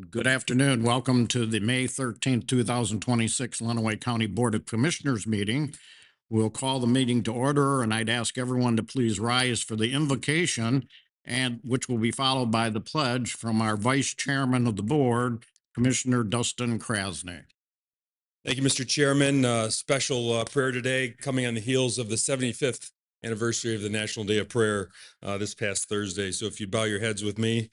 Good afternoon. Welcome to the May 13th, 2026 Lenawee County Board of Commissioners meeting. We'll call the meeting to order, and I'd ask everyone to please rise for the invocation, and which will be followed by the pledge from our Vice Chairman of the Board, Commissioner Dustin Krasny. Thank you, Mr. Chairman. Special prayer today, coming on the heels of the 75th anniversary of the National Day of Prayer this past Thursday. So if you bow your heads with me.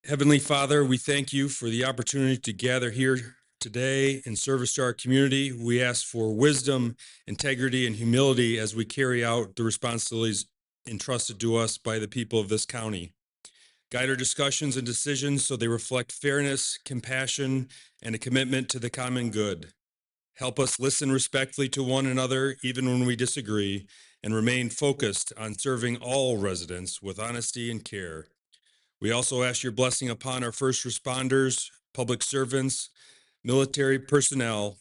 Heavenly Father, we thank you for the opportunity to gather here today in service to our community. We ask for wisdom, integrity, and humility as we carry out the responsibilities entrusted to us by the people of this county. Guide our discussions and decisions so they reflect fairness, compassion, and a commitment to the common good. Help us listen respectfully to one another, even when we disagree, and remain focused on serving all residents with honesty and care. We also ask your blessing upon our first responders, public servants, military personnel.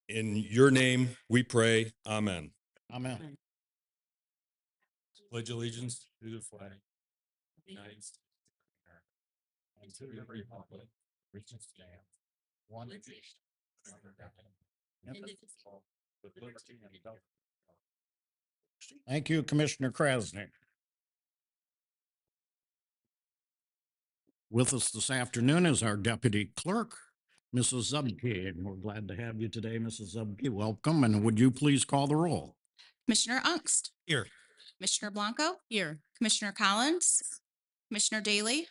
In your name, we pray. Amen. Amen. Pledge allegiance to the flag of the United States and to the republic which stands one nation under God, indivisible, with liberty and justice. Thank you, Commissioner Krasny. With us this afternoon is our Deputy Clerk, Mrs. Zubke, and we're glad to have you today, Mrs. Zubke. Welcome, and would you please call the roll? Commissioner Ungst. Here. Commissioner Blanco. Here. Commissioner Collins. Commissioner Daly.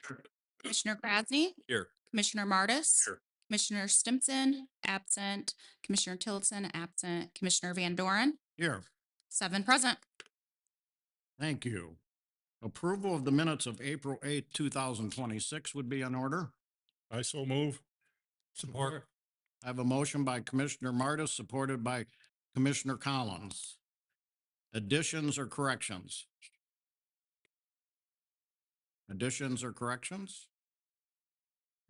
Commissioner Krasny. Here. Commissioner Martis. Here. Commissioner Stimson, absent. Commissioner Tillotson, absent. Commissioner Van Doren. Here. 7 present. Thank you. Approval of the minutes of April 8th, 2026 would be in order. I so move. Support. I have a motion by Commissioner Martis, supported by Commissioner Collins. Additions or corrections? Additions or corrections?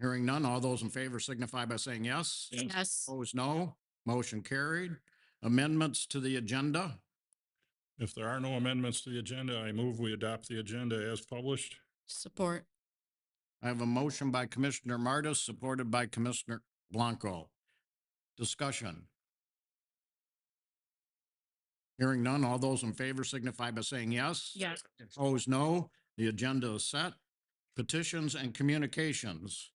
Hearing none, all those in favor signify by saying yes. Yes. Opposed, no. Motion carried. Amendments to the agenda. If there are no amendments to the agenda, I move we adopt the agenda as published. Support. I have a motion by Commissioner Martis, supported by Commissioner Blanco. Discussion. Hearing none, all those in favor signify by saying yes. Yes. Opposed, no. The agenda is set. Petitions and communications.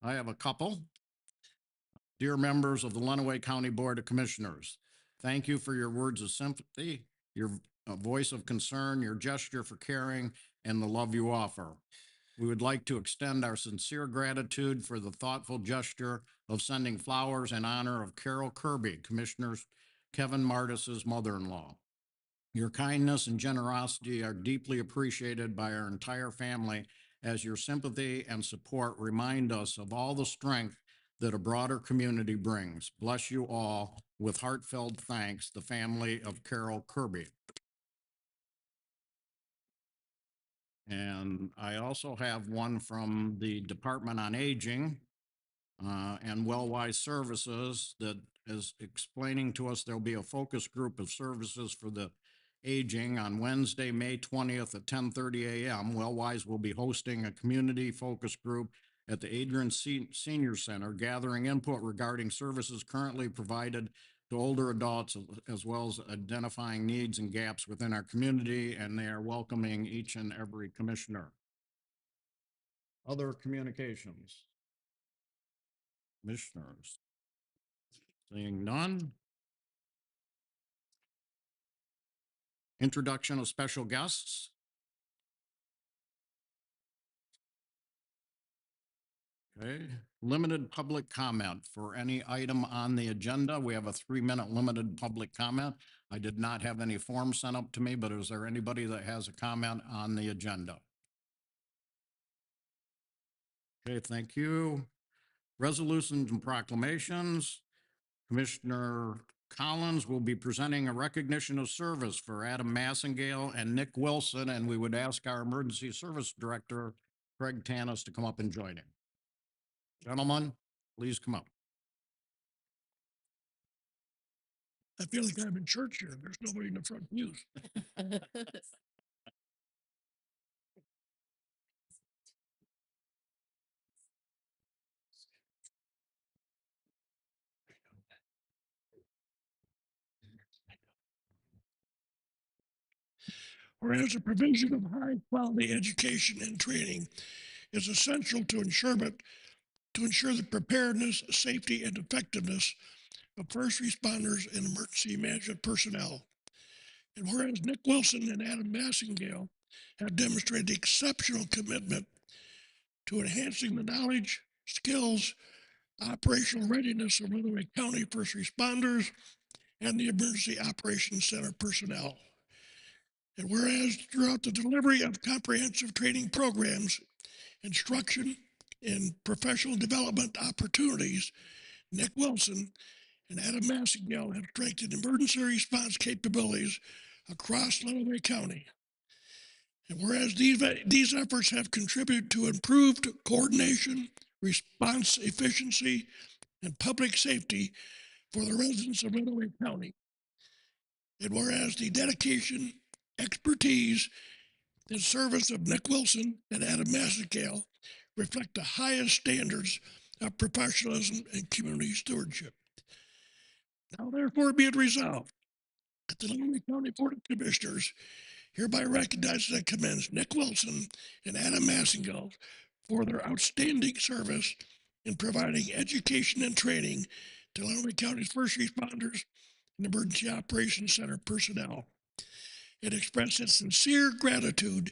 I have a couple. Dear members of the Lenawee County Board of Commissioners, thank you for your words of sympathy, your voice of concern, your gesture for caring, and the love you offer. We would like to extend our sincere gratitude for the thoughtful gesture of sending flowers in honor of Carol Kirby, Commissioner Kevin Martis's mother-in-law. Your kindness and generosity are deeply appreciated by our entire family, as your sympathy and support remind us of all the strength that a broader community brings. Bless you all. With heartfelt thanks, the family of Carol Kirby. And I also have one from the Department on Aging and Wellwise Services that is explaining to us there'll be a focus group of services for the aging on Wednesday, May 20th at 10:30 a.m. Wellwise will be hosting a community focus group at the Adrian Senior Center, gathering input regarding services currently provided to older adults, as well as identifying needs and gaps within our community, and they are welcoming each and every commissioner. Other communications? Commissioners? Seeing none. Introduction of special guests. Okay, limited public comment for any item on the agenda. We have a 3-minute limited public comment. I did not have any forms sent up to me, but is there anybody that has a comment on the agenda? Okay, thank you. Resolutions and proclamations. Commissioner Collins will be presenting a recognition of service for Adam Massengale and Nick Wilson, and we would ask our Emergency Service Director, Craig Tanis, to come up and join him. Gentlemen, please come up. I feel like I'm in church here. There's nobody in the front pews. Whereas the provision of high quality education and training is essential to ensure the preparedness, safety, and effectiveness of first responders and emergency management personnel. And whereas Nick Wilson and Adam Massengale have demonstrated exceptional commitment to enhancing the knowledge, skills, operational readiness of Lenawee County first responders and the Emergency Operations Center personnel. And whereas throughout the delivery of comprehensive training programs, instruction, and professional development opportunities, Nick Wilson and Adam Massengale have strengthened emergency response capabilities across Lenawee County. And whereas these efforts have contributed to improved coordination, response efficiency, and public safety for the residents of Lenawee County. And whereas the dedication, expertise, and service of Nick Wilson and Adam Massengale reflect the highest standards of professionalism and community stewardship. Now, therefore, be it resolved that the Lenawee County Board of Commissioners hereby recognizes and commends Nick Wilson and Adam Massengale for their outstanding service in providing education and training to Lenawee County's first responders and Emergency Operations Center personnel. It expresses its sincere gratitude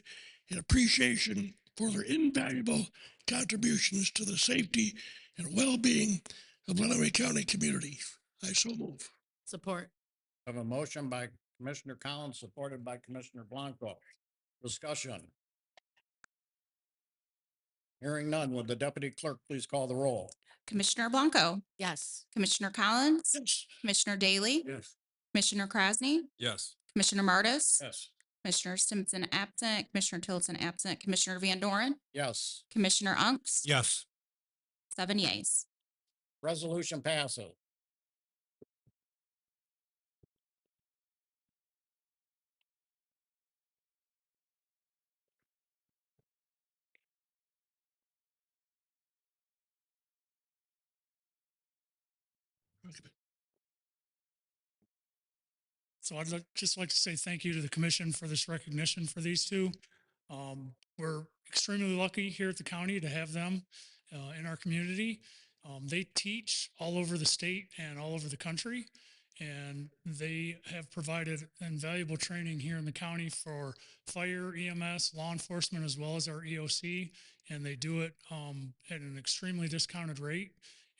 and appreciation for their invaluable contributions to the safety and well-being of Lenawee County communities. I so move. Support. I have a motion by Commissioner Collins, supported by Commissioner Blanco. Discussion. Hearing none, would the deputy clerk please call the roll? Commissioner Blanco. Yes. Commissioner Collins. Yes. Commissioner Daly. Yes. Commissioner Krasny. Yes. Commissioner Martis. Yes. Commissioner Simpson absent. Commissioner Tillotson absent. Commissioner Van Doren. Yes. Commissioner Unks. Yes. 7 yeas. Resolution passes. So I'd just like to say thank you to the commission for this recognition for these two. We're extremely lucky here at the county to have them in our community. They teach all over the state and all over the country, and they have provided invaluable training here in the county for fire, EMS, law enforcement, as well as our EOC, and they do it at an extremely discounted rate.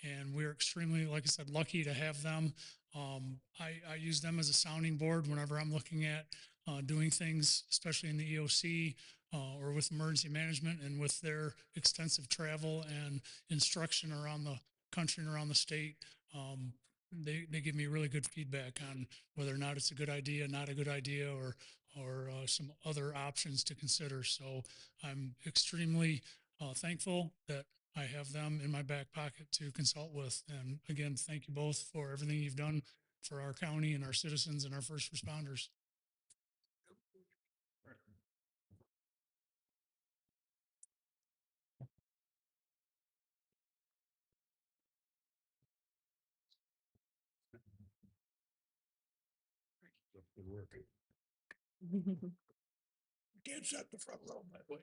And we're extremely, like I said, lucky to have them. I use them as a sounding board whenever I'm looking at doing things, especially in the EOC or with emergency management, and with their extensive travel and instruction around the country and around the state. They give me really good feedback on whether or not it's a good idea, not a good idea, or some other options to consider. So I'm extremely thankful that I have them in my back pocket to consult with. And again, thank you both for everything you've done for our county and our citizens and our first responders. Can't sit in the front row, by the way.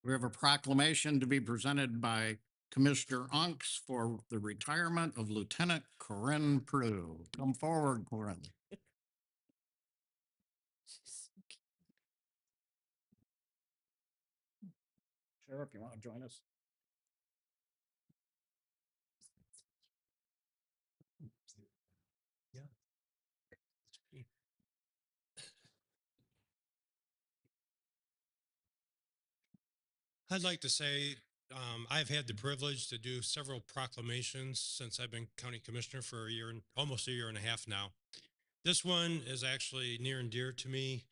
We have a proclamation to be presented by Commissioner Unks for the retirement of Lieutenant Corinne Perdue. Come forward, Corinne. Sheriff, you want to join us? I'd like to say I've had the privilege to do several proclamations since I've been county commissioner for a year and almost a year and a half now. This one is actually near and dear to me.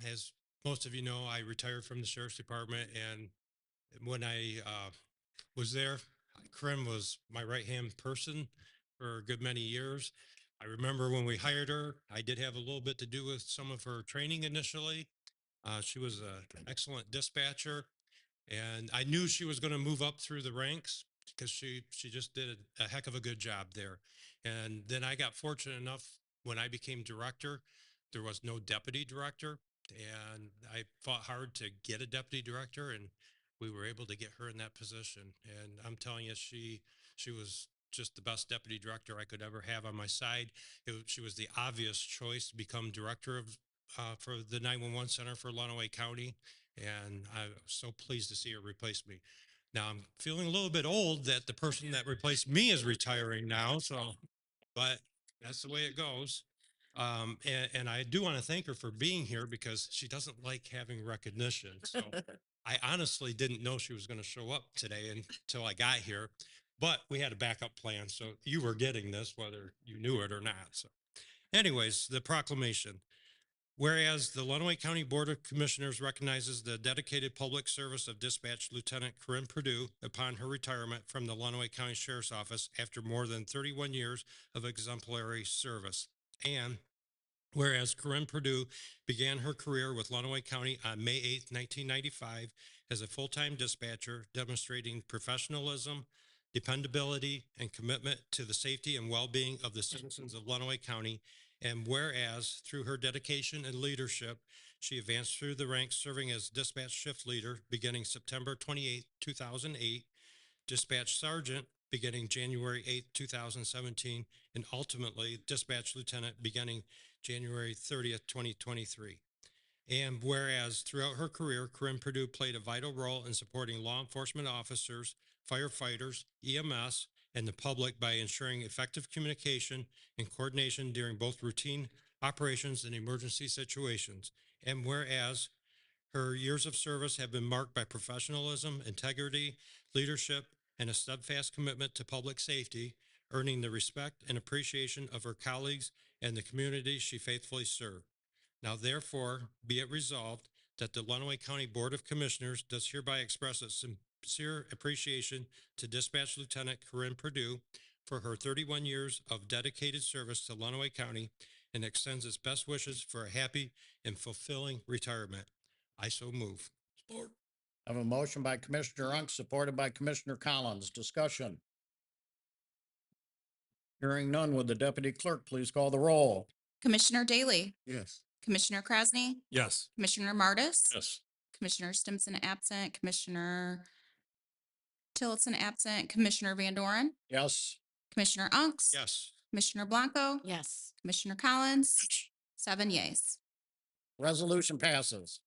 As most of you know, I retired from the sheriff's department, and when I was there, Corinne was my right-hand person for a good many years. I remember when we hired her, I did have a little bit to do with some of her training initially. She was an excellent dispatcher, and I knew she was going to move up through the ranks because she just did a heck of a good job there. And then I got fortunate enough when I became director, there was no deputy director, and I fought hard to get a deputy director, and we were able to get her in that position. And I'm telling you, she was just the best deputy director I could ever have on my side. She was the obvious choice to become director of for the 911 center for Lenawee County, and I was so pleased to see her replace me. Now I'm feeling a little bit old that the person that replaced me is retiring now, so but that's the way it goes. And I do want to thank her for being here because she doesn't like having recognition. So I honestly didn't know she was going to show up today until I got here, but we had a backup plan. So you were getting this, whether you knew it or not. So anyways, the proclamation. Whereas the Lenawee County Board of Commissioners recognizes the dedicated public service of Dispatch Lieutenant Corinne Perdue upon her retirement from the Lenawee County Sheriff's Office after more than 31 years of exemplary service. And whereas Corinne Perdue began her career with Lenawee County on May 8, 1995 as a full-time dispatcher, demonstrating professionalism, dependability, and commitment to the safety and well-being of the citizens of Lenawee County. And whereas through her dedication and leadership, she advanced through the ranks serving as dispatch shift leader beginning September 28, 2008, dispatch sergeant beginning January 8, 2017, and ultimately dispatch lieutenant beginning January 30th, 2023. And whereas throughout her career, Corinne Perdue played a vital role in supporting law enforcement officers, firefighters, EMS, and the public by ensuring effective communication and coordination during both routine operations and emergency situations. And whereas her years of service have been marked by professionalism, integrity, leadership, and a steadfast commitment to public safety, earning the respect and appreciation of her colleagues and the community she faithfully served. Now, therefore, be it resolved that the Lenawee County Board of Commissioners does hereby express its sincere appreciation to Dispatch Lieutenant Corinne Perdue for her 31 years of dedicated service to Lenawee County and extends its best wishes for a happy and fulfilling retirement. I so move. Support. I have a motion by Commissioner Unk, supported by Commissioner Collins. Discussion. Hearing none, would the deputy clerk please call the roll? Commissioner Daly, Yes. Commissioner Krasny, Yes. Commissioner Martis, Yes. Commissioner Stimson absent, Commissioner Tillotson absent, Commissioner Van Doren, Yes. Commissioner Unks. Yes. Commissioner Blanco. Yes. Commissioner Collins. 7 yeas. Resolution passes.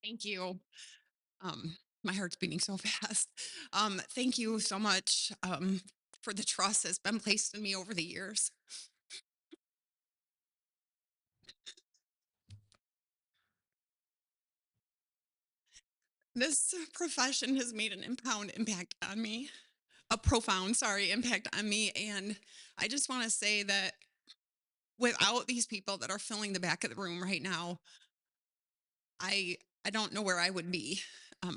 Thank you. My heart's beating so fast. Thank you so much for the trust that's been placed in me over the years. This profession has made an impact on me, a profound, impact on me. And I just want to say that without these people that are filling the back of the room right now, I don't know where I would be.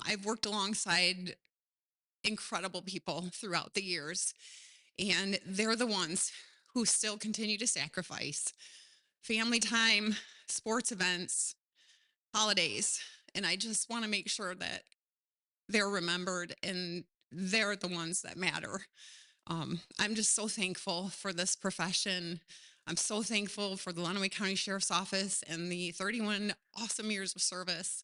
I've worked alongside incredible people throughout the years, and they're the ones who still continue to sacrifice family time, sports events, holidays. And I just want to make sure that they're remembered and they're the ones that matter. I'm just so thankful for this profession. I'm so thankful for the Lenawee County Sheriff's Office and the 31 awesome years of service.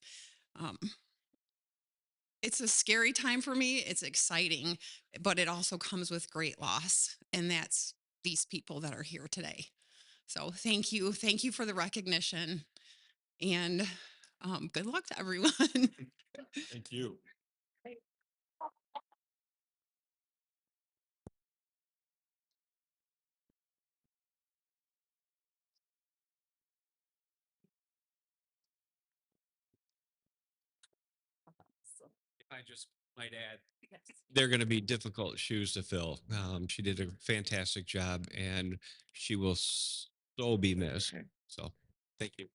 It's a scary time for me. It's exciting, but it also comes with great loss. And that's these people that are here today. So thank you. Thank you for the recognition. And Good luck to everyone. Thank you. If I just might add, they're going to be difficult shoes to fill. She did a fantastic job and she will so be missed. So thank you.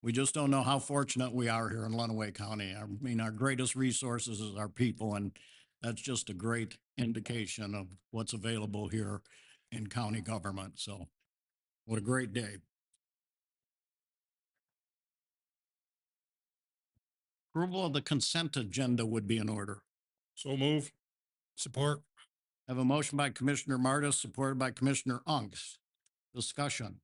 We just don't know how fortunate we are here in Lenawee County. I mean, our greatest resources is our people, and that's just a great indication of what's available here in county government. So what a great day. Approval of the consent agenda would be in order. So move. Support. I have a motion by Commissioner Martis, supported by Commissioner Unks. Discussion.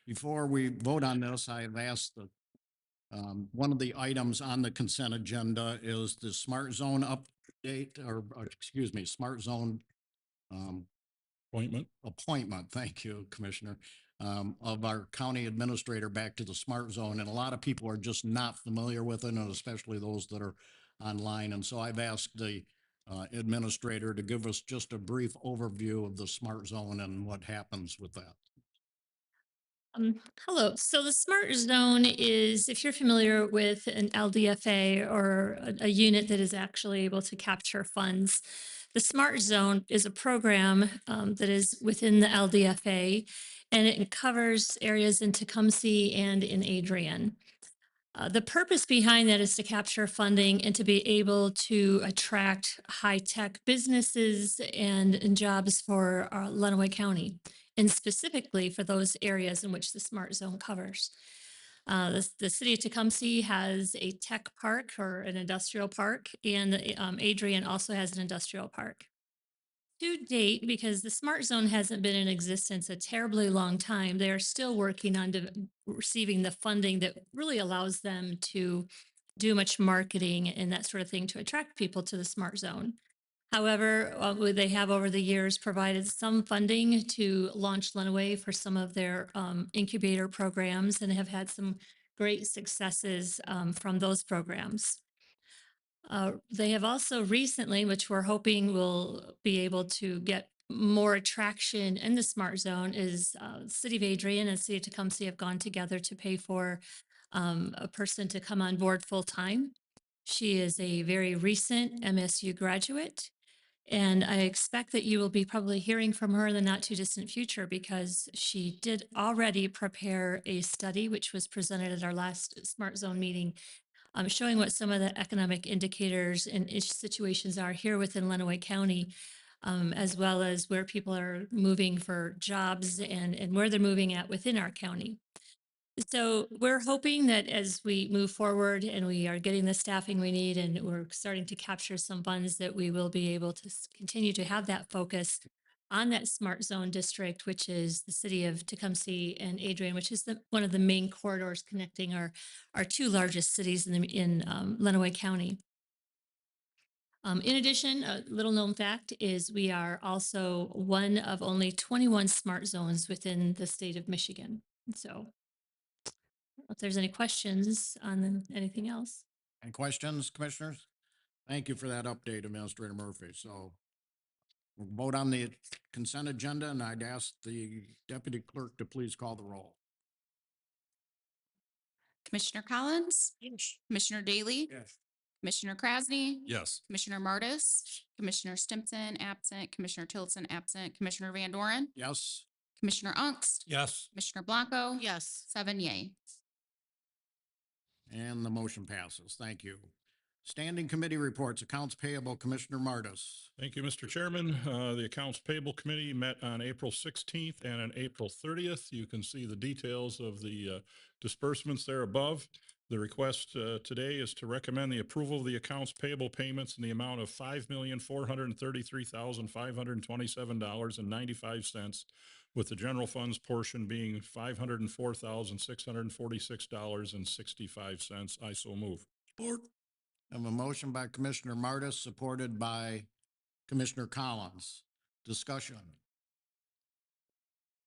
Before we vote on this, I have asked the, one of the items on the consent agenda is the smart zone update, or excuse me, smart zone Appointment. appointment, thank you, Commissioner, of our county administrator back to the smart zone. And a lot of people are just not familiar with it, and especially those that are online. And so I've asked the administrator to give us just a brief overview of the smart zone and what happens with that. Hello. So the Smart Zone is, if you're familiar with an LDFA or a unit that is actually able to capture funds, the Smart Zone is a program that is within the LDFA, and it covers areas in Tecumseh and in Adrian. The purpose behind that is to capture funding and to be able to attract high-tech businesses and jobs for Lenawee County, and specifically for those areas in which the Smart Zone covers. The city of Tecumseh has a tech park or an industrial park, and Adrian also has an industrial park. To date, because the Smart Zone hasn't been in existence a terribly long time, they are still working on receiving the funding that really allows them to do much marketing and that sort of thing to attract people to the Smart Zone. However, they have over the years provided some funding to launch Lenawee for some of their incubator programs and have had some great successes from those programs. They have also recently, which we're hoping will be able to get more attraction in the Smart Zone, is City of Adrian and City of Tecumseh have gone together to pay for a person to come on board full time. She is a very recent MSU graduate, and I expect that you will be probably hearing from her in the not too distant future because she did already prepare a study which was presented at our last Smart Zone meeting, showing what some of the economic indicators and situations are here within Lenawee County, as well as where people are moving for jobs and where they're moving at within our county. So we're hoping that as we move forward and we are getting the staffing we need and we're starting to capture some funds, that we will be able to continue to have that focus on that Smart Zone district, which is the city of Tecumseh and Adrian, which is one of the main corridors connecting our two largest cities in Lenawee County. In addition, a little known fact is we are also one of only 21 Smart Zones within the state of Michigan. So if there's any questions on anything else. Any questions, commissioners? Thank you for that update, Administrator Murphy. So we'll vote on the consent agenda, and I'd ask the deputy clerk to please call the roll. Commissioner Collins, Yes. Commissioner Daly, Yes. Commissioner Krasny, Yes. Commissioner Martis, Commissioner Stimpson, absent, Commissioner Tillotson, absent, Commissioner Van Doren, Yes, Commissioner Ungst, Yes. Commissioner Blanco. Yes. 7 yay. and the motion passes. Thank you. Standing committee reports, accounts payable, Commissioner Martis. Thank you, Mr. Chairman. The Accounts Payable Committee met on April 16th and on April 30th. You can see the details of the disbursements there above. The request today is to recommend the approval of the accounts payable payments in the amount of $5,433,527.95, with the general funds portion being $504,646.65. I so move. Support. I have a motion by Commissioner Martis, supported by Commissioner Collins. Discussion.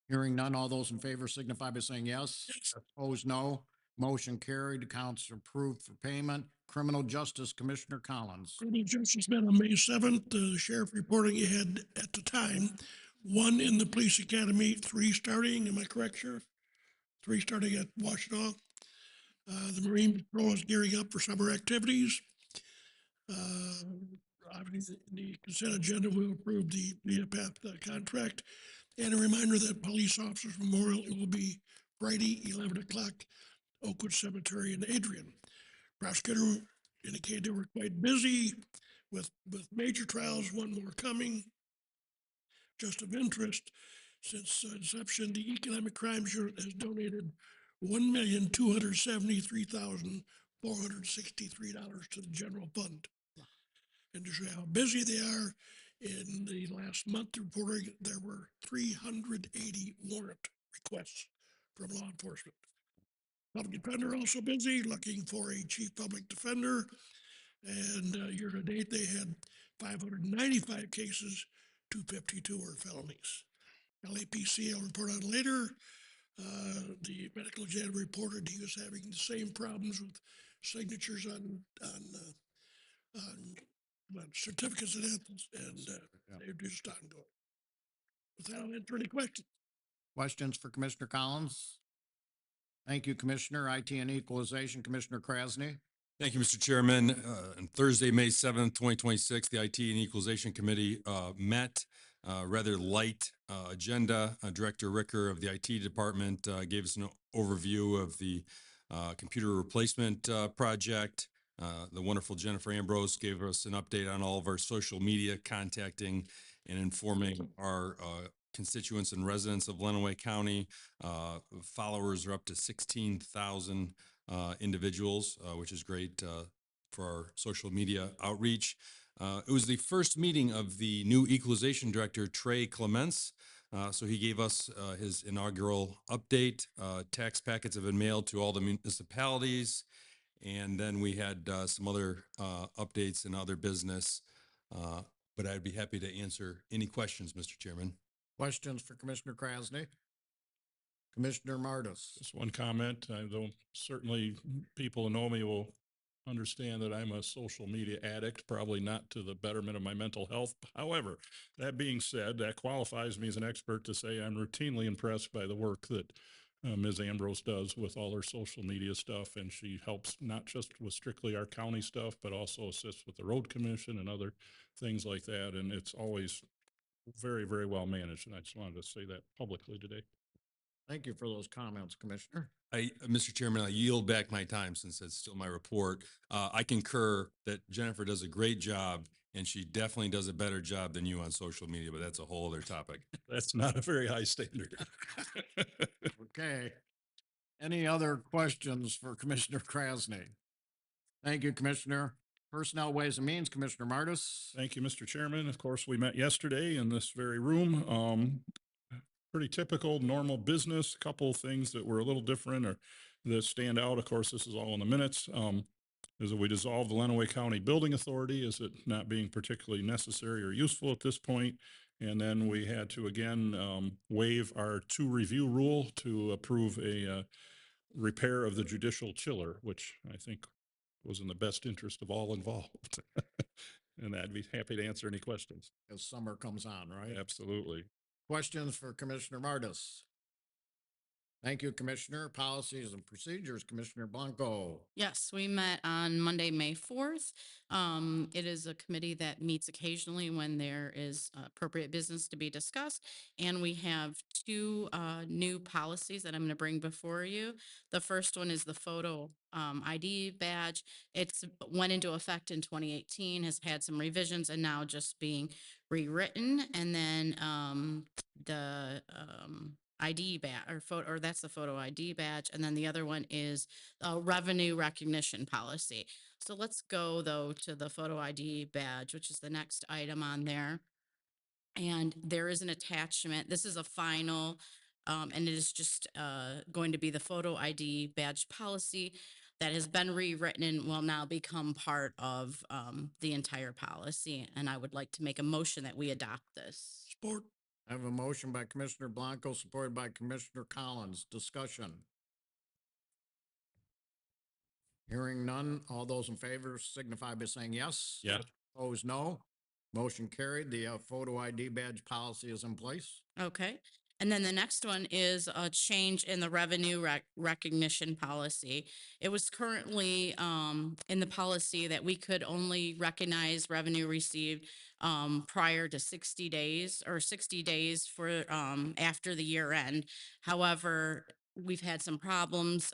Hearing none, all those in favor signify by saying yes. Opposed, no. Motion carried. Accounts approved for payment. Criminal Justice, Commissioner Collins. Criminal justice met on May 7th. The sheriff reporting he had at the time 1 in the police academy, 3 starting. Am I correct, Sheriff? 3 starting at Washington. The Marine Patrol is gearing up for summer activities. Obviously, the consent agenda will approve the VFAP contract. And a reminder that Police Officers Memorial will be Friday, 11 o'clock, Oakwood Cemetery in Adrian. Prosecutor indicated they were quite busy with major trials, one more coming. Just of interest, since inception, the Economic Crimes Unit has donated $1,273,463 to the general fund. And to show how busy they are, in the last month reporting, there were 380 warrant requests from law enforcement. Public defender also busy looking for a chief public defender. And year to date, they had 595 cases, 252 were felonies. LAPC, I'll report on later. The medical examiner reported he was having the same problems with signatures on certificates and anthems, and they're just ongoing. With that, I'll answer any questions. Questions for Commissioner Collins? Thank you, Commissioner. IT and Equalization, Commissioner Krasny. Thank you, Mr. Chairman. On Thursday, May 7th, 2026, the IT and Equalization Committee met. Rather light agenda. Director Ricker of the IT department gave us an overview of the computer replacement project. The wonderful Jennifer Ambrose gave us an update on all of our social media, contacting and informing our constituents and residents of Lenawee County. Followers are up to 16,000 individuals, which is great for our social media outreach. It was the first meeting of the new Equalization Director, Trey Clements. So he gave us his inaugural update. Tax packets have been mailed to all the municipalities. And then we had some other updates and other business. But I'd be happy to answer any questions, Mr. Chairman. Questions for Commissioner Krasny? Commissioner Martis. Just one comment, though certainly people who know me will understand that I'm a social media addict, probably not to the betterment of my mental health. However, that being said, that qualifies me as an expert to say I'm routinely impressed by the work that Ms. Ambrose does with all her social media stuff, and she helps not just with strictly our county stuff, but also assists with the road commission and other things like that. And it's always very, very well managed. And I just wanted to say that publicly today. Thank you for those comments, Commissioner. Mr. Chairman, I yield back my time since it's still my report. I concur that Jennifer does a great job, and she definitely does a better job than you on social media, but that's a whole other topic. That's not a very high standard. Okay. Any other questions for Commissioner Krasny? Thank you, Commissioner. Personnel, Ways and Means, Commissioner Martis. Thank you, Mr. Chairman. Of course, we met yesterday in this very room. Pretty typical, normal business. A couple of things that were a little different or that stand out. Of course, this is all in the minutes. Is that we dissolved the Lenawee County Building Authority, is it not being particularly necessary or useful at this point. And then we had to again waive our 2 review rule to approve a repair of the judicial chiller, which I think was in the best interest of all involved. And I'd be happy to answer any questions. As summer comes on, right? Absolutely. Questions for Commissioner Martis? Thank you, Commissioner. Policies and Procedures, Commissioner Blanco. Yes, we met on Monday, May 4th. It is a committee that meets occasionally when there is appropriate business to be discussed. And we have 2 new policies that I'm going to bring before you. The first one is the photo ID badge. It's went into effect in 2018, has had some revisions and now just being rewritten. And then the ID badge or photo, or that's the photo ID badge. And then the other one is revenue recognition policy. So let's go though to the photo ID badge, which is the next item on there. And there is an attachment. This is a final, and it is just going to be the photo ID badge policy that has been rewritten and will now become part of the entire policy. And I would like to make a motion that we adopt this. Support. I have a motion by Commissioner Blanco, supported by Commissioner Collins. Discussion. Hearing none, all those in favor signify by saying yes. Yes. Opposed, no. Motion carried. The photo ID badge policy is in place. Okay. And then the next one is a change in the revenue recognition policy. It was currently in the policy that we could only recognize revenue received prior to 60 days or 60 days for after the year end. However, we've had some problems.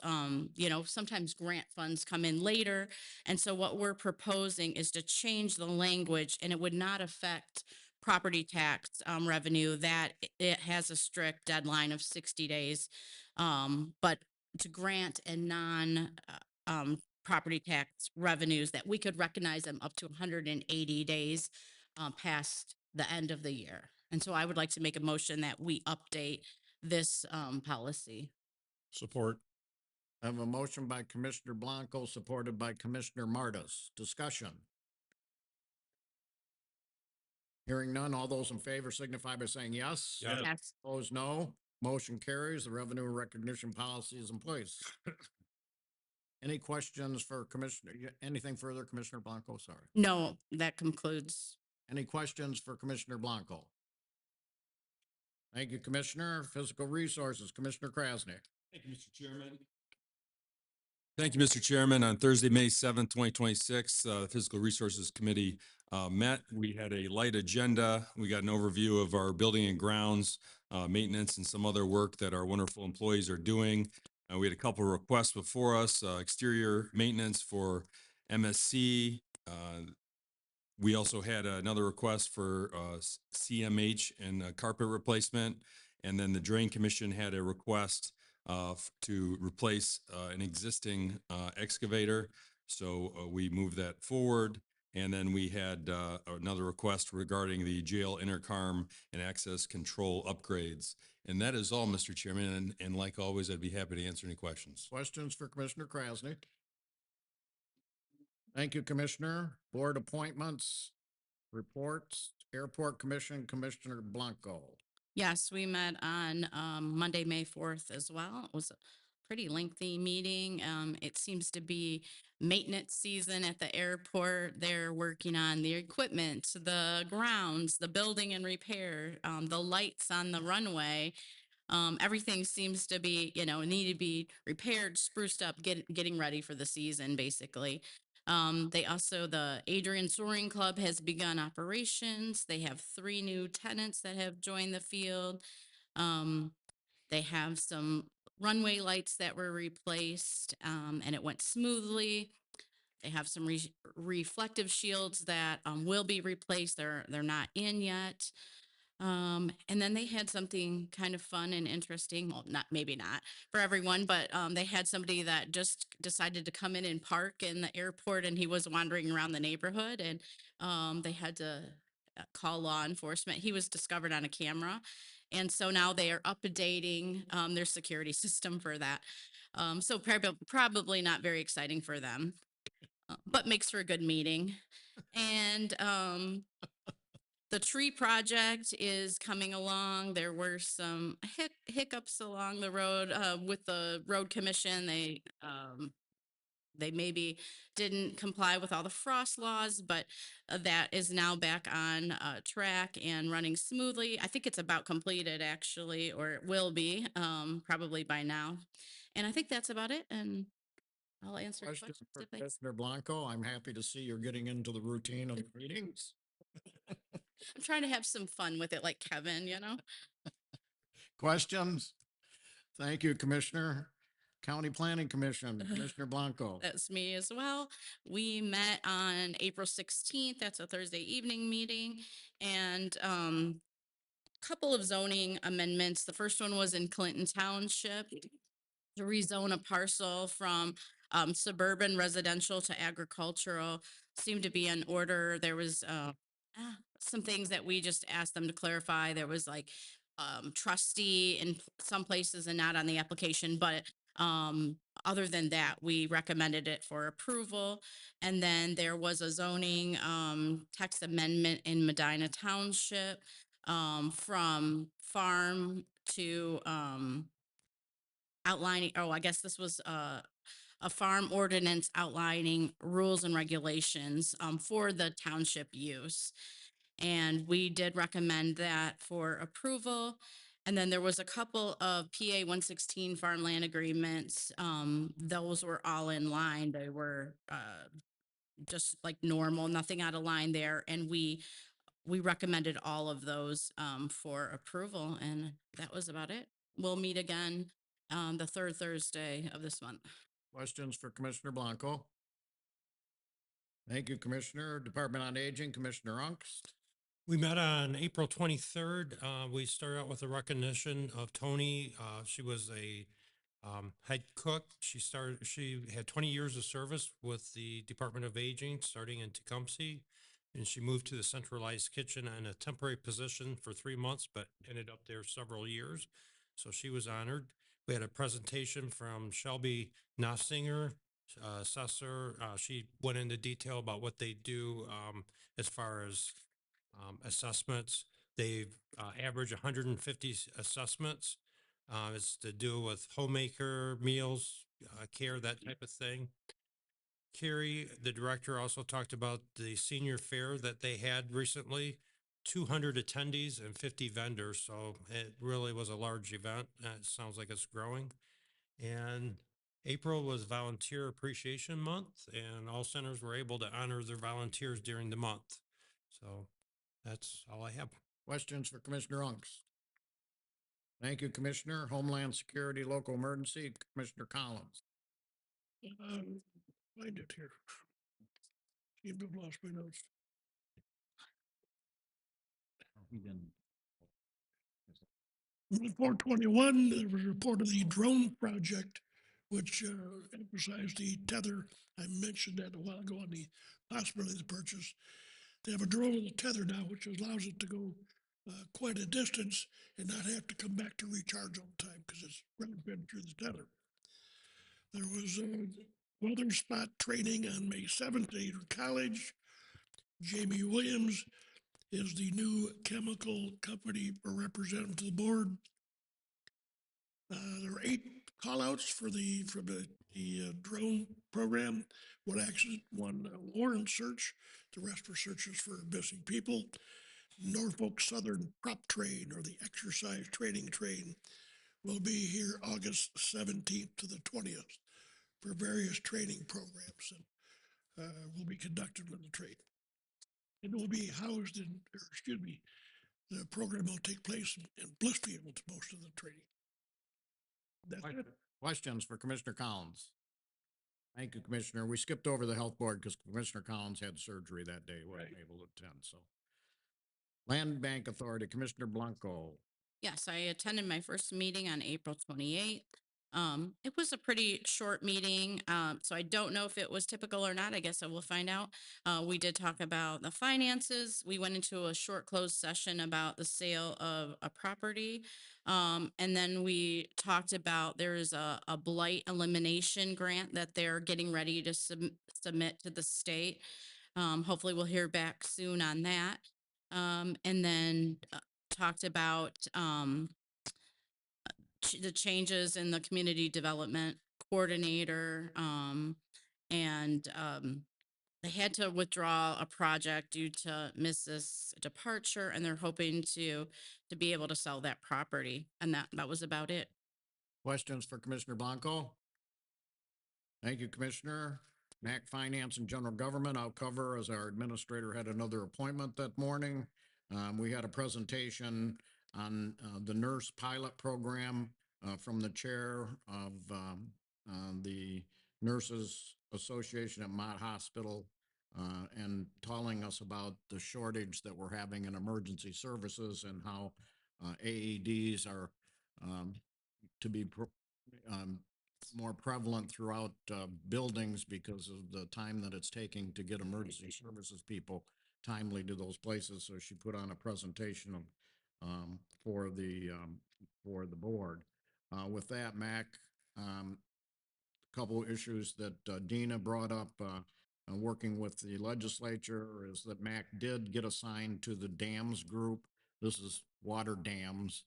Sometimes grant funds come in later. And so what we're proposing is to change the language, and it would not affect property tax revenue, that it has a strict deadline of 60 days. But to grant and property tax revenues, that we could recognize them up to 180 days past the end of the year. And so I would like to make a motion that we update this policy. Support. I have a motion by Commissioner Blanco, supported by Commissioner Martis. Discussion. Hearing none, all those in favor signify by saying yes. Yes. Yes. Opposed, no. Motion carries. The revenue recognition policy is in place. Any questions for Commissioner, anything further, Commissioner Blanco? Sorry. No, that concludes. Any questions for Commissioner Blanco? Thank you, Commissioner. Physical Resources, Commissioner Krasnick. Thank you, Mr. Chairman. Thank you, Mr. Chairman. On Thursday, May 7th, 2026, the Physical Resources Committee met. We had a light agenda. We got an overview of our building and grounds, maintenance, and some other work that our wonderful employees are doing. We had a couple of requests before us, exterior maintenance for MSC. We also had another request for CMH and carpet replacement. And then the Drain Commission had a request to replace an existing excavator. So we moved that forward. And then we had another request regarding the jail intercom and access control upgrades. And that is all, Mr. Chairman. And like always, I'd be happy to answer any questions. Questions for Commissioner Krasnick? Thank you, Commissioner. Board appointments, reports, Airport Commission, Commissioner Blanco. Yes, we met on Monday, May 4th as well. It was a pretty lengthy meeting. It seems to be maintenance season at the airport. They're working on the equipment, the grounds, the building and repair, the lights on the runway. Everything seems to be, need to be repaired, spruced up, getting ready for the season, basically. The Adrian Soaring Club has begun operations. They have 3 new tenants that have joined the field. They have some runway lights that were replaced, and it went smoothly. They have some reflective shields that will be replaced. They're not in yet. And then they had something kind of fun and interesting. Well, maybe not for everyone, but they had somebody that just decided to come in and park in the airport, and he was wandering around the neighborhood, and they had to call law enforcement. He was discovered on a camera. And so now they are updating their security system for that. So probably not very exciting for them, but makes for a good meeting. And the tree project is coming along. There were some hiccups along the road with the road commission. They maybe didn't comply with all the frost laws, but that is now back on track and running smoothly. I think it's about completed, actually, or it will be probably by now. And I think that's about it. And I'll answer Question questions for if they. Commissioner Blanco. I'm happy to see you're getting into the routine of the meetings. I'm trying to have some fun with it, like Kevin, Questions? Thank you, Commissioner. County Planning Commission, Commissioner Blanco. That's me as well. We met on April 16th. That's a Thursday evening meeting. And couple of zoning amendments. The first one was in Clinton Township to rezone a parcel from suburban residential to agricultural. Seemed to be in order. There was some things that we just asked them to clarify. There was like trustee in some places and not on the application, but other than that, we recommended it for approval. And then there was a zoning text amendment in Medina Township from farm to outlining, oh, I guess this was a farm ordinance outlining rules and regulations for the township use. And we did recommend that for approval. And then there was a couple of PA 116 farmland agreements. Those were all in line. They were just like normal, nothing out of line there. And we recommended all of those for approval, and that was about it. We'll meet again the third Thursday of this month. Questions for Commissioner Blanco? Thank you, Commissioner. Department on Aging, Commissioner Unks. We met on April 23rd. We started out with a recognition of Tony. She was a head cook. She had 20 years of service with the Department of Aging, starting in Tecumseh. And she moved to the centralized kitchen in a temporary position for 3 months, but ended up there several years. So she was honored. We had a presentation from Shelby Nossinger, assessor. She went into detail about what they do as far as assessments. They average 150 assessments. It's to do with homemaker meals, care, that type of thing. Carrie, the director, also talked about the senior fair that they had recently, 200 attendees and 50 vendors. So it really was a large event. It sounds like it's growing. And April was Volunteer Appreciation Month, and all centers were able to honor their volunteers during the month. So that's all I have. Questions for Commissioner Unks? Thank you, Commissioner. Homeland Security, Local Emergency, Commissioner Collins. Find it here. Seem to have lost my notes. Report 21, there was a report of the drone project, which emphasized the tether. I mentioned that a while ago on the possibility of the purchase. They have a drone with a tether now, which allows it to go quite a distance and not have to come back to recharge all the time because it's running through the tether. There was weather spot training on May 7th at Adrian College. Jamie Williams is the new chemical company representative to the board. There are 8 callouts for the drone program. 1 accident, 1 warrant search. The rest were searches for missing people. Norfolk Southern Prop Train, or the exercise training train, will be here August 17th to the 20th for various training programs and will be conducted with the train. It will be housed in, the program will take place in Blissfield, most of the training. That's it. Questions for Commissioner Collins? Thank you, Commissioner. We skipped over the health board because Commissioner Collins had surgery that day, wasn't able to attend, so. Land Bank Authority, Commissioner Blanco. Yes, I attended my first meeting on April 28th. It was a pretty short meeting, so I don't know if it was typical or not. I guess I will find out. We did talk about the finances. We went into a short closed session about the sale of a property. And then we talked about there's a blight elimination grant that they're getting ready to submit to the state. Hopefully we'll hear back soon on that. And then talked about the changes in the community development coordinator, and they had to withdraw a project due to Mrs. departure, and they're hoping to be able to sell that property. And that was about it. Questions for Commissioner Blanco? Thank you, Commissioner. MAC Finance and General Government, I'll cover as our administrator had another appointment that morning. We had a presentation on the nurse pilot program from the chair of the Nurses Association at Mott Hospital and telling us about the shortage that we're having in emergency services and how AEDs are to be more prevalent throughout buildings because of the time that it's taking to get emergency services people timely to those places. So she put on a presentation for the board. With that, Mac, couple of issues that Dina brought up, working with the legislature, is that Mac did get assigned to the dams group. This is water dams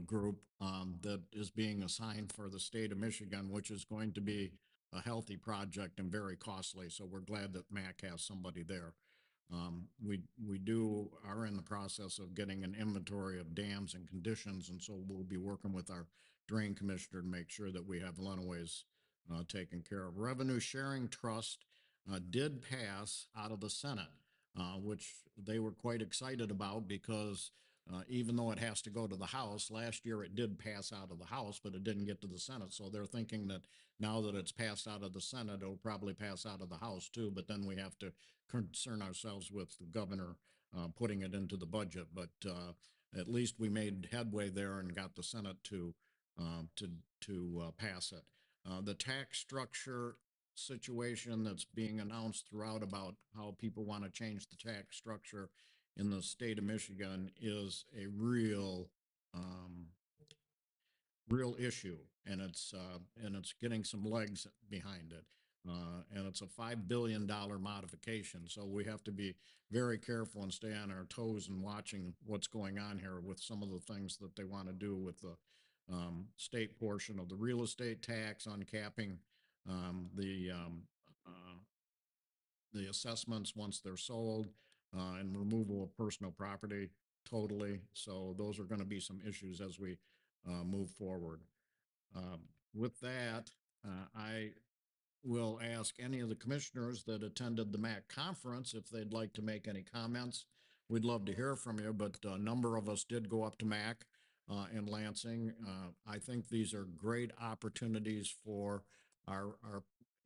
group that is being assigned for the state of Michigan, which is going to be a healthy project and very costly. So we're glad that Mac has somebody there. We are in the process of getting an inventory of dams and conditions, and so we'll be working with our drain commissioner to make sure that we have Lenawee's taken care of. Revenue sharing trust did pass out of the Senate, which they were quite excited about because even though it has to go to the House, last year it did pass out of the House, but it didn't get to the Senate. So they're thinking that now that it's passed out of the Senate, it'll probably pass out of the House too, but then we have to concern ourselves with the governor putting it into the budget. But at least we made headway there and got the Senate to pass it. The tax structure situation that's being announced throughout about how people want to change the tax structure in the state of Michigan is a real issue, and it's getting some legs behind it. And it's a $5 billion modification. So we have to be very careful and stay on our toes and watching what's going on here with some of the things that they want to do with the state portion of the real estate tax, uncapping the assessments once they're sold, and removal of personal property totally. So those are going to be some issues as we move forward. With that, I will ask any of the commissioners that attended the MAC conference if they'd like to make any comments. We'd love to hear from you, but a number of us did go up to MAC in Lansing. I think these are great opportunities for our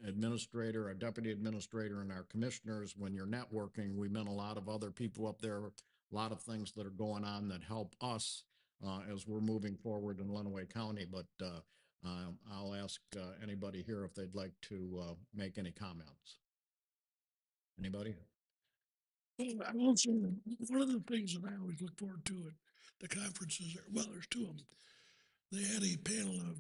administrator, our deputy administrator, and our commissioners. When you're networking, we met a lot of other people up there, a lot of things that are going on that help us as we're moving forward in Lenawee County. But I'll ask anybody here if they'd like to make any comments. Anybody? I will say that one of the things that I always look forward to at the conferences, well, there's two of them. They had a panel of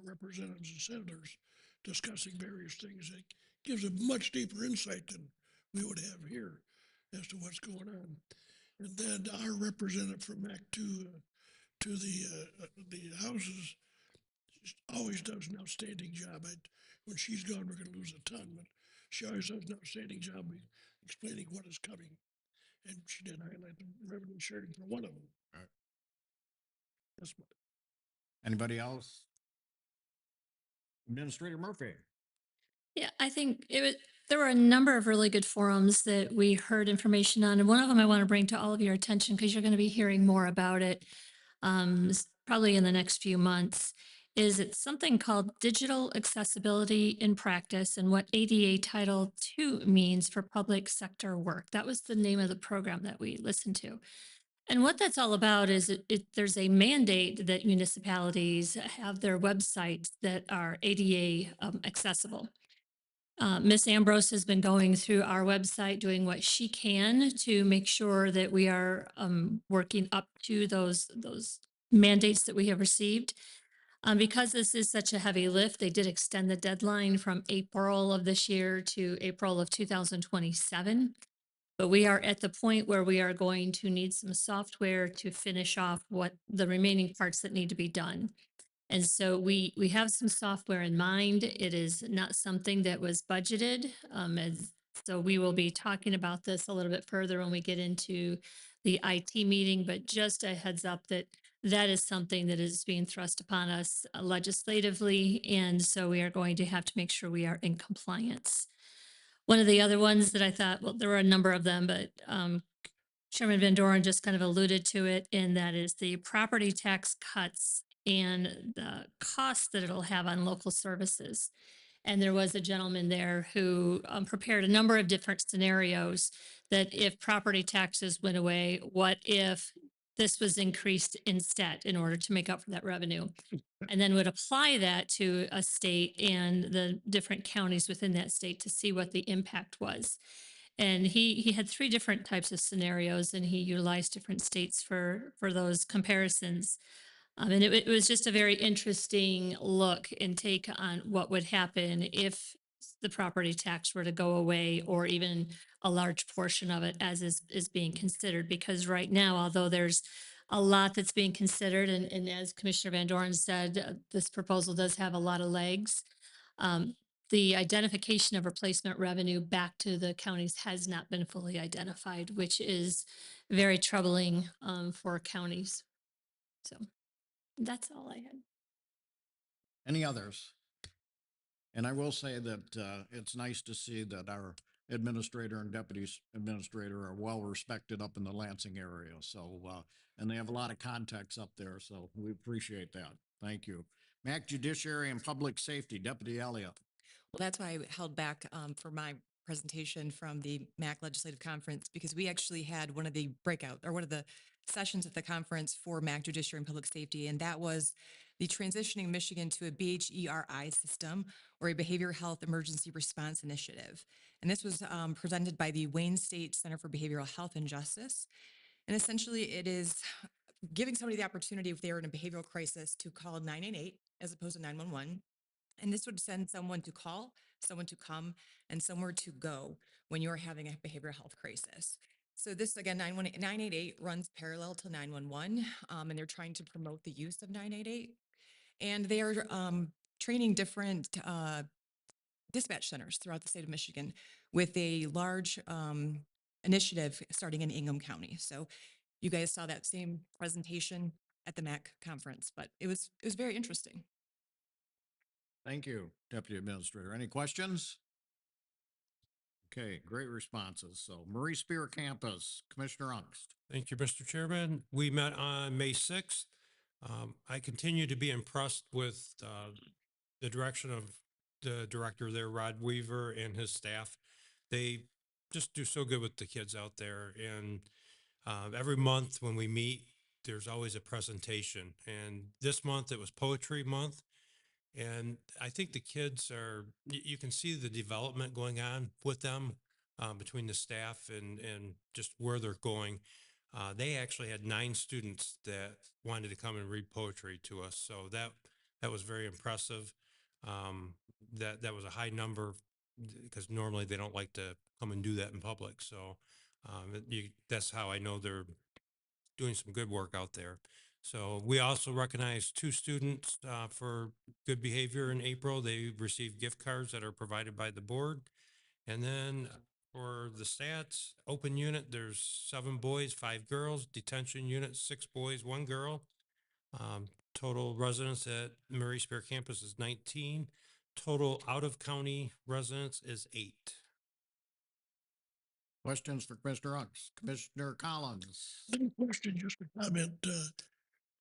representatives and senators discussing various things. It gives a much deeper insight than we would have here as to what's going on. And then our representative from MAC to the houses always does an outstanding job. When she's gone, we're going to lose a ton, but she always does an outstanding job explaining what is coming. And she did highlight the revenue sharing for one of them. All right. That's what. Anybody else? Administrator Murphy. Yeah, I think there were a number of really good forums that we heard information on. And one of them I want to bring to all of your attention because you're going to be hearing more about it probably in the next few months. It's something called Digital Accessibility in Practice and what ADA Title II means for public sector work. That was the name of the program that we listened to. And what that's all about is there's a mandate that municipalities have their websites that are ADA accessible. Ms. Ambrose has been going through our website, doing what she can to make sure that we are working up to those mandates that we have received. Because this is such a heavy lift, they did extend the deadline from April of this year to April of 2027. But we are at the point where we are going to need some software to finish off what the remaining parts that need to be done. And so we have some software in mind. It is not something that was budgeted. So we will be talking about this a little bit further when we get into the IT meeting, but just a heads up that is something that is being thrust upon us legislatively. And so we are going to have to make sure we are in compliance. One of the other ones that I thought, well, there were a number of them, but Chairman Van Doren just kind of alluded to it, and that is the property tax cuts and the cost that it'll have on local services. And there was a gentleman there who prepared a number of different scenarios that if property taxes went away, what if this was increased instead in order to make up for that revenue. And then would apply that to a state and the different counties within that state to see what the impact was. And he had three different types of scenarios, and he utilized different states for those comparisons. And it was just a very interesting look and take on what would happen if the property tax were to go away, or even a large portion of it as is being considered. Because right now, although there's a lot that's being considered, and as Commissioner Van Doren said, this proposal does have a lot of legs. The identification of replacement revenue back to the counties has not been fully identified, which is very troubling for counties. So that's all I had. Any others? And I will say that it's nice to see that our administrator and deputy administrator are well respected up in the Lansing area. So, and they have a lot of contacts up there. So we appreciate that. Thank you. MAC Judiciary and Public Safety, Deputy Elliott. Well, that's why I held back for my presentation from the MAC Legislative Conference, because we actually had one of the sessions at the conference for MAC Judiciary and Public Safety, and that was the Transitioning Michigan to a BHERI system, or a Behavioral Health Emergency Response Initiative. And this was presented by the Wayne State Center for Behavioral Health and Justice. And essentially it is giving somebody the opportunity, if they're in a behavioral crisis, to call 988 as opposed to 911. And this would send someone to call, someone to come, and somewhere to go when you're having a behavioral health crisis. So this, again, 988 runs parallel to 911, and they're trying to promote the use of 988. And they are training different dispatch centers throughout the state of Michigan with a large initiative starting in Ingham County. So you guys saw that same presentation at the MAC conference, but it was very interesting. Thank you, Deputy Administrator. Any questions? Okay, great responses. So Marie Spear Campus, Commissioner Ungst. Thank you, Mr. Chairman. We met on May 6th. I continue to be impressed with the direction of the director there, Rod Weaver, and his staff. They just do so good with the kids out there. And every month when we meet, there's always a presentation. And this month it was Poetry Month. And I think the kids you can see the development going on with them between the staff and just where they're going. They actually had 9 students that wanted to come and read poetry to us. So that was very impressive. That was a high number, because normally they don't like to come and do that in public. So that's how I know they're doing some good work out there. So we also recognize 2 students for good behavior in April. They received gift cards that are provided by the board. And then for the stats, open unit, there's 7 boys, 5 girls. Detention unit, 6 boys, 1 girl. Total residents at Marie Spear Campus is 19. Total out-of-county residents is 8. Questions for Commissioner Ungst? Commissioner Collins. Any question, just a comment.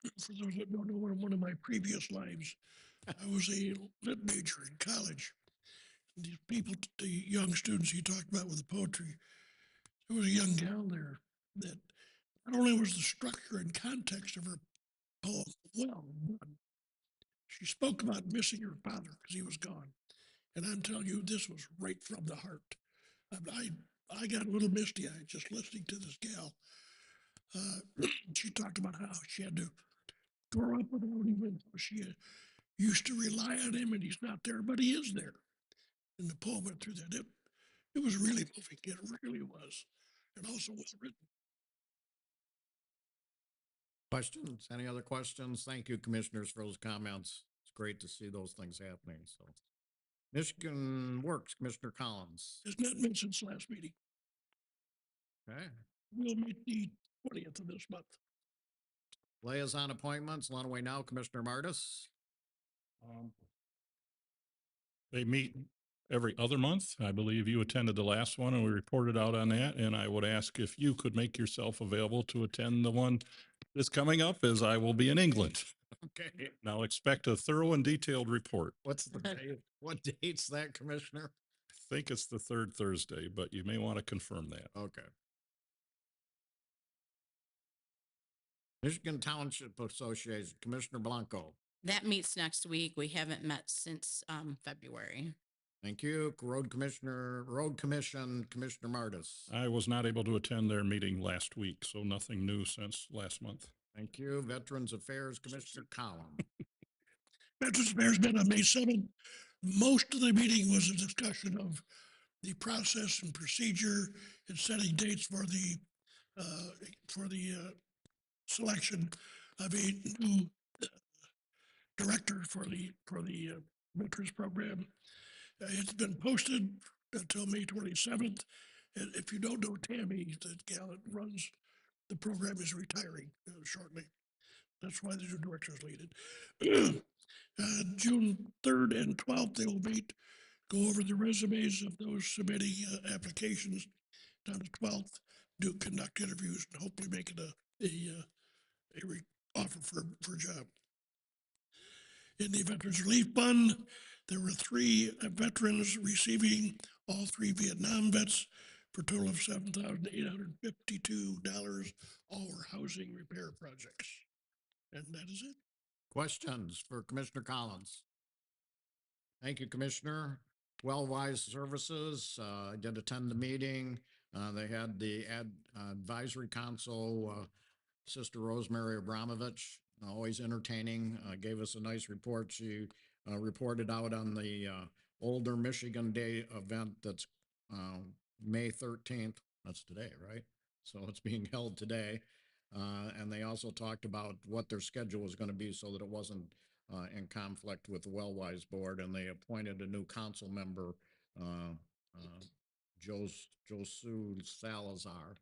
For those that don't know, in one of my previous lives, I was a lit major in college. These people, the young students you talked about with the poetry, there was a young gal there that not only was the structure and context of her poem well done, she spoke about missing her father because he was gone. And I'm telling you, this was right from the heart. I got a little misty-eyed just listening to this gal. She talked about how she had to grow up without him. She used to rely on him, and he's not there, but he is there. And the poem went through that. It was really moving. It really was. And also was written. Questions? Any other questions? Thank you, commissioners, for those comments. It's great to see those things happening. So, Michigan Works, Commissioner Collins. It's not met since last meeting. Okay. We'll meet the 20th of this month. Liaison appointments, Lenawee Now, Commissioner Martis. They meet every other month. I believe you attended the last one and we reported out on that. And I would ask if you could make yourself available to attend the one that's coming up, as I will be in England. Okay. Now expect a thorough and detailed report. What's the date? What date's that, Commissioner? I think it's the 3rd Thursday, but you may want to confirm that. Okay. Michigan Township Association, Commissioner Blanco. That meets next week. We haven't met since February. Thank you. Road Commission, Commissioner Martis. I was not able to attend their meeting last week, so nothing new since last month. Thank you. Veterans Affairs, Commissioner Collins. Veterans Affairs met on May 7th. Most of the meeting was a discussion of the process and procedure and setting dates for the selection of a new director for the veterans program. It's been posted until May 27th. And if you don't know Tammy, the gal that runs the program, is retiring shortly. That's why the new director is needed. June 3rd and 12th, they will meet, go over the resumes of those submitting applications. On the 12th, conduct interviews and hopefully make it a offer for a job. In the Veterans Relief Fund, there were 3 veterans receiving, all 3 Vietnam vets, for a total of $7,852, all were housing repair projects. And that is it. Questions for Commissioner Collins? Thank you, Commissioner. Wise Services, I did attend the meeting. They had the advisory council, Sister Rosemary Abramovich, always entertaining, gave us a nice report. She reported out on the Older Michigan Day event that's May 13th. That's today, right? So it's being held today. And they also talked about what their schedule was going to be so that it wasn't in conflict with the Wise Board. And they appointed a new council member, Josu Salazar.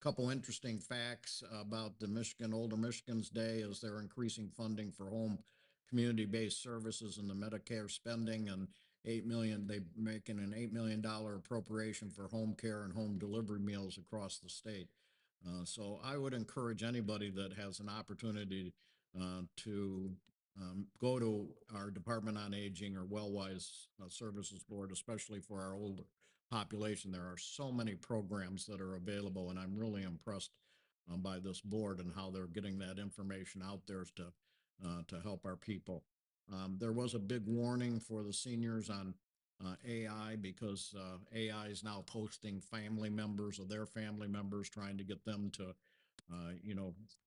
Couple interesting facts about the Older Michigan's Day is they're increasing funding for home community-based services and the Medicare spending, and they making an $8 million appropriation for home care and home delivery meals across the state. So I would encourage anybody that has an opportunity to go to our Department on Aging or Wise Services Board, especially for our older population. There are so many programs that are available, and I'm really impressed by this board and how they're getting that information out there to help our people. There was a big warning for the seniors on AI because AI is now posting family members of their family members, trying to get them to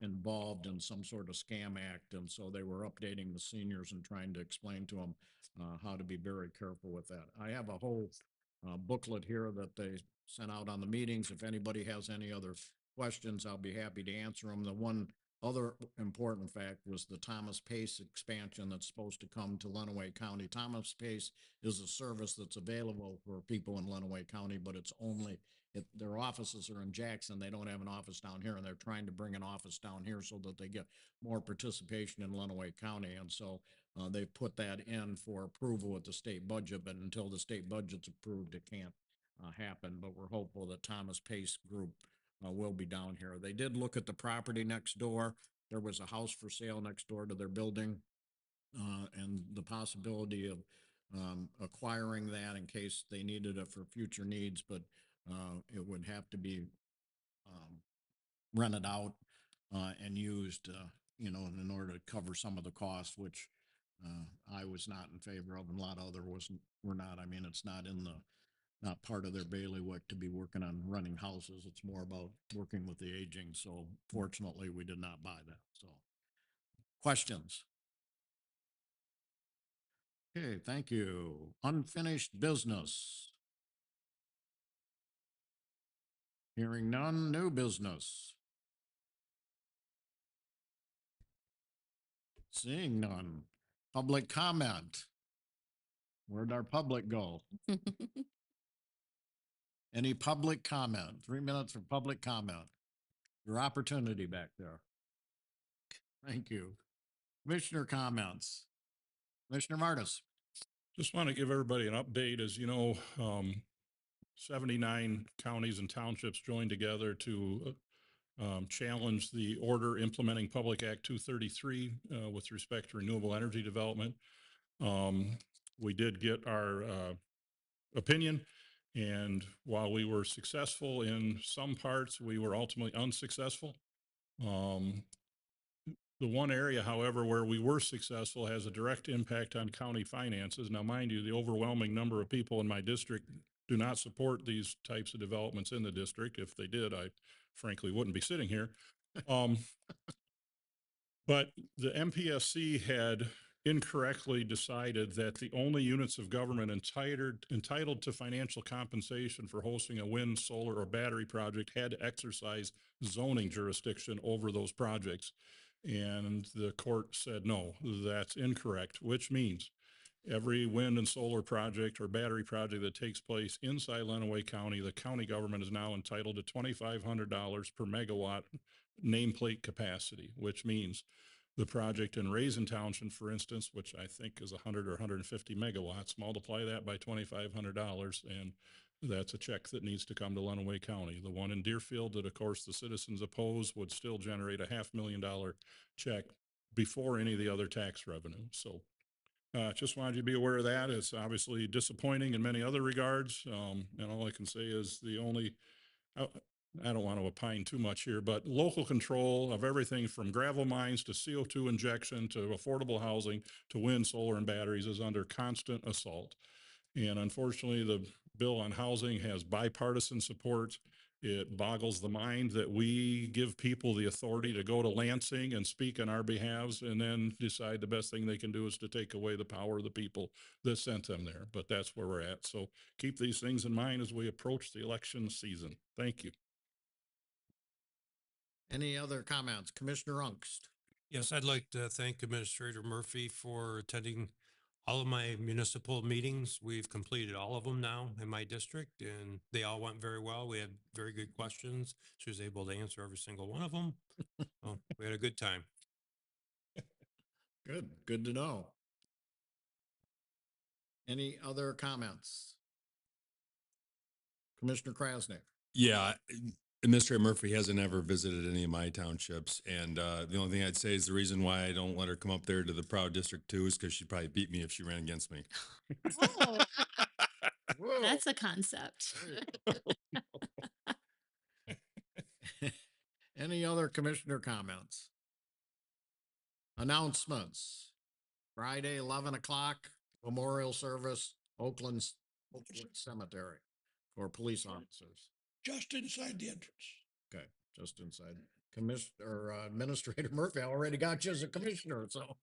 involved in some sort of scam act. And so they were updating the seniors and trying to explain to them how to be very careful with that. I have a whole booklet here that they sent out on the meetings. If anybody has any other questions, I'll be happy to answer them. The one other important fact was the Thomas Pace expansion that's supposed to come to Lenawee County. Thomas Pace is a service that's available for people in Lenawee County, but it's only their offices are in Jackson. They don't have an office down here, and they're trying to bring an office down here so that they get more participation in Lenawee County. And so they've put that in for approval with the state budget, but until the state budget's approved, it can't happen. But we're hopeful that Thomas Pace Group will be down here. They did look at the property next door. There was a house for sale next door to their building, and the possibility of acquiring that in case they needed it for future needs, but it would have to be rented out and used, in order to cover some of the costs, which I was not in favor of, and a lot of other were not. I mean, it's not part of their bailiwick to be working on running houses. It's more about working with the aging. So fortunately, we did not buy that. So questions? Okay, thank you. Unfinished business. Hearing none, new business. Seeing none. Public comment. Where'd our public go? Any public comment? 3 minutes for public comment. Your opportunity back there. Thank you. Commissioner comments. Commissioner Martis. Just want to give everybody an update. As you know, 79 counties and townships joined together to challenge the order implementing Public Act 233 with respect to renewable energy development. We did get our opinion, and while we were successful in some parts, we were ultimately unsuccessful. The one area, however, where we were successful has a direct impact on county finances. Now, mind you, the overwhelming number of people in my district do not support these types of developments in the district. If they did, I frankly wouldn't be sitting here. But the MPSC had incorrectly decided that the only units of government entitled to financial compensation for hosting a wind, solar, or battery project had to exercise zoning jurisdiction over those projects. And the court said, no, that's incorrect, which means every wind and solar project or battery project that takes place inside Lenawee County, the county government is now entitled to $2,500 per megawatt nameplate capacity, which means the project in Raisin Township, for instance, which I think is 100 or 150 megawatts, multiply that by $2,500, and that's a check that needs to come to Lenawee County. The one in Deerfield that, of course, the citizens oppose would still generate a $500,000 check before any of the other tax revenue. So just wanted you to be aware of that. It's obviously disappointing in many other regards. And all I can say is I don't want to opine too much here, but local control of everything from gravel mines to CO2 injection to affordable housing to wind, solar, and batteries is under constant assault. And unfortunately, the bill on housing has bipartisan support. It boggles the mind that we give people the authority to go to Lansing and speak on our behalves and then decide the best thing they can do is to take away the power of the people that sent them there. But that's where we're at. So keep these things in mind as we approach the election season. Thank you. Any other comments? Commissioner Ungst. Yes, I'd like to thank Administrator Murphy for attending all of my municipal meetings. We've completed all of them now in my district, and they all went very well. We had very good questions. She was able to answer every single one of them. So we had a good time. Good to know. Any other comments? Commissioner Krasnick. Yeah, Administrator Murphy hasn't ever visited any of my townships. And the only thing I'd say is the reason why I don't let her come up there to the Proud District 2 is because she'd probably beat me if she ran against me. Oh, Whoa. that's a concept. Any other commissioner comments? Announcements. Friday, 11 o'clock, memorial service, Oakland Cemetery for police officers. Just inside the entrance. Okay, just inside. Commissioner, Administrator Murphy, I already got you as a commissioner, so.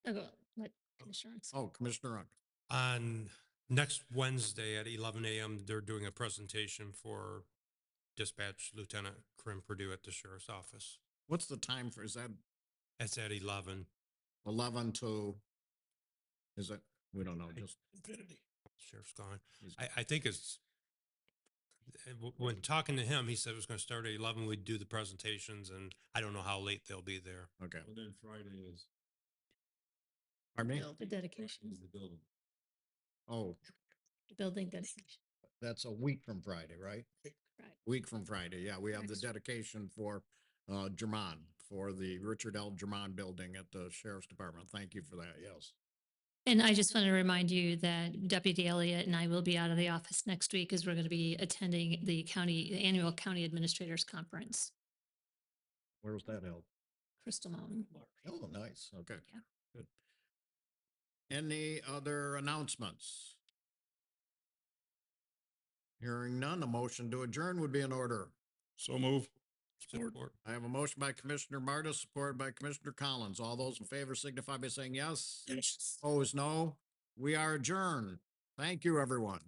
Let Commissioner Ernst. Oh, Commissioner Unk. On next Wednesday at 11 a.m., they're doing a presentation for Dispatch Lieutenant Corinne Perdue at the Sheriff's Office. What's the time for, is that It's at 11. 11 to, is it, we don't know, just, Infinity. Sheriff's gone. He's- I think it's, when talking to him, he said it was going to start at 11. We'd do the presentations, and I don't know how late they'll be there. okay. Well, then Friday is Pardon me? The dedication, the building. Oh, the building dedication. that's a week from Friday, right? Right. Week from Friday, yeah, we have the Next. dedication for German, for the Richard L. German building at the Sheriff's Department. Thank you for that, yes. And I just want to remind you that Deputy Elliott and I will be out of the office next week as we're going to be attending the annual County Administrators Conference, Where's that held? Crystal Mountain. Oh, nice, okay. Yeah. Good. Any other announcements? Hearing none, a motion to adjourn would be in order. So move. Support. I have a motion by Commissioner Martis, supported by Commissioner Collins. All those in favor signify by saying yes. Yes. Opposed, no. We are adjourned. Thank you, everyone.